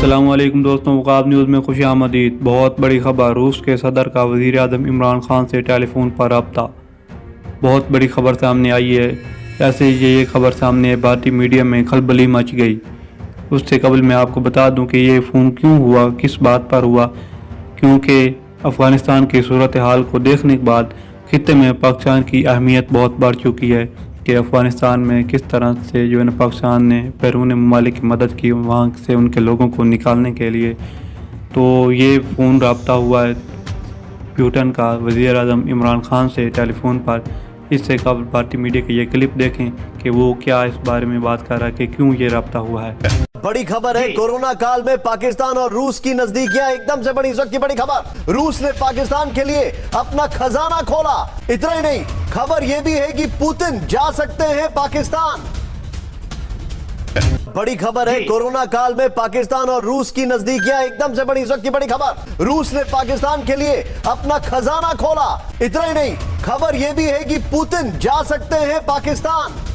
अस्सलामुअलैकुम दोस्तों, वक़ाब न्यूज़ में खुश आमदीद। बहुत बड़ी खबर, रूस के सदर का वज़ीर आज़म इमरान खान से टेलीफोन पर रब्ता। बहुत बड़ी खबर सामने आई है। ऐसे ही ये खबर सामने भारतीय मीडिया में खलबली मच गई। उससे कबल मैं आपको बता दूं कि ये फ़ोन क्यों हुआ, किस बात पर हुआ। क्योंकि अफ़गानिस्तान की सूरत हाल को देखने के बाद खित्ते में पाकिस्तान की अहमियत बहुत बढ़ चुकी है कि अफ़गानिस्तान में किस तरह से जो है ना पाकिस्तान ने बैरून ममालिक की मदद की वहाँ से उनके लोगों को निकालने के लिए। तो ये फ़ोन रब्ता हुआ है ब्रिटेन का वज़ीर आज़म इमरान खान से टेलीफोन पर। इससे कबल भारतीय मीडिया की ये क्लिप देखें कि वो क्या इस बारे में बात कर रहा है कि क्यों ये रब्ता हुआ है। बड़ी खबर है, कोरोना काल में पाकिस्तान और रूस की नजदीकियां एकदम से बड़ी। इस वक्त की बड़ी खबर, रूस ने पाकिस्तान के लिए अपना खजाना खोला। इतना ही नहीं, खबर यह भी है कि पुतिन जा सकते हैं पाकिस्तान। बड़ी खबर है, कोरोना काल में पाकिस्तान और रूस की नजदीकियां एकदम से बड़ी। इस वक्त की बड़ी खबर, रूस ने पाकिस्तान के लिए अपना खजाना खोला। इतना ही नहीं, खबर यह भी है कि पुतिन जा सकते हैं पाकिस्तान।